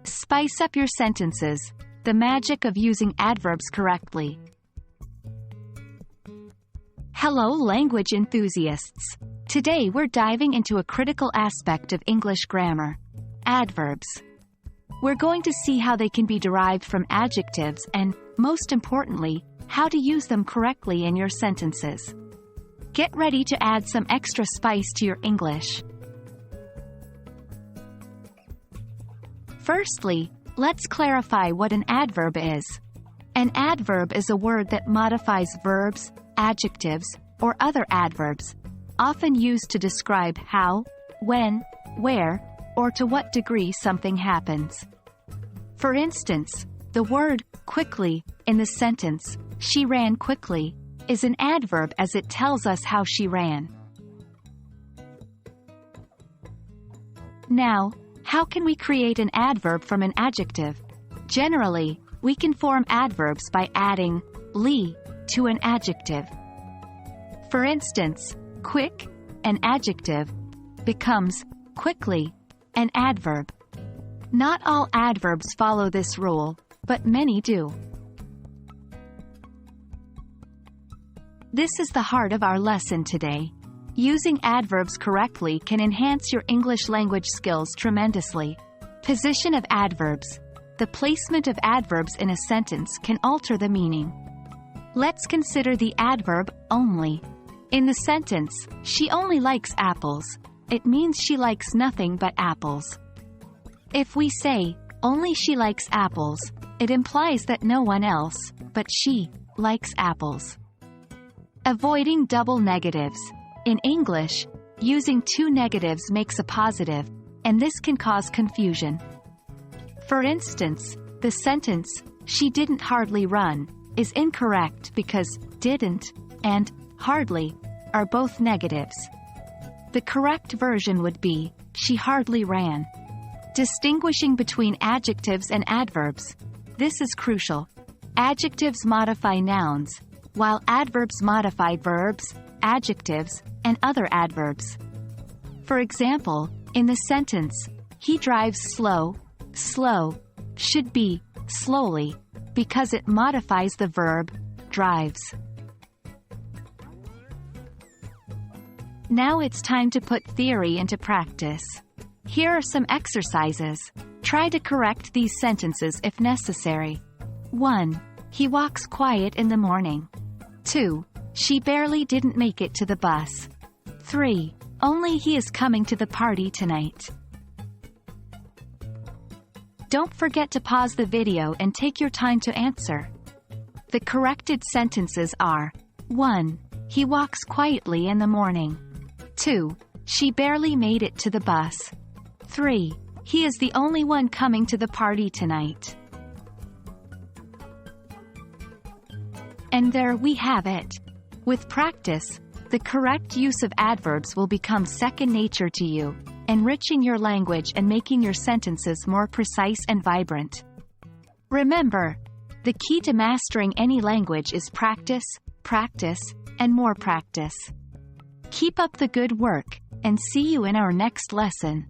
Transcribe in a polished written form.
Spice up your sentences. The magic of using adverbs correctly. Hello, language enthusiasts. Today we're diving into a critical aspect of English grammar: adverbs. We're going to see how they can be derived from adjectives and, most importantly, how to use them correctly in your sentences. Get ready to add some extra spice to your English. Firstly, let's clarify what an adverb is. An adverb is a word that modifies verbs, adjectives, or other adverbs, often used to describe how, when, where, or to what degree something happens. For instance, the word quickly in the sentence, "She ran quickly," is an adverb as it tells us how she ran. Now, how can we create an adverb from an adjective? Generally, we can form adverbs by adding "ly" to an adjective. For instance, quick, an adjective, becomes quickly, an adverb. Not all adverbs follow this rule, but many do. This is the heart of our lesson today. Using adverbs correctly can enhance your English language skills tremendously. Position of adverbs. The placement of adverbs in a sentence can alter the meaning. Let's consider the adverb only. In the sentence, "She only likes apples," it means she likes nothing but apples. If we say, "Only she likes apples," it implies that no one else, but she, likes apples. Avoiding double negatives. In English, using two negatives makes a positive, and this can cause confusion. For instance, the sentence, "She didn't hardly run," is incorrect because "didn't" and "hardly" are both negatives. The correct version would be, "She hardly ran." Distinguishing between adjectives and adverbs. This is crucial. Adjectives modify nouns, while adverbs modify verbs, adjectives, and other adverbs. For example, in the sentence, "He drives slow," slow should be slowly, because it modifies the verb drives. Now it's time to put theory into practice. Here are some exercises. Try to correct these sentences if necessary. 1. He walks quiet in the morning. 2. She barely didn't make it to the bus. 3. Only he is coming to the party tonight. Don't forget to pause the video and take your time to answer. The corrected sentences are: 1. He walks quietly in the morning. 2. She barely made it to the bus. 3. He is the only one coming to the party tonight. And there we have it. With practice, the correct use of adverbs will become second nature to you, enriching your language and making your sentences more precise and vibrant. Remember, the key to mastering any language is practice, practice, and more practice. Keep up the good work, and see you in our next lesson.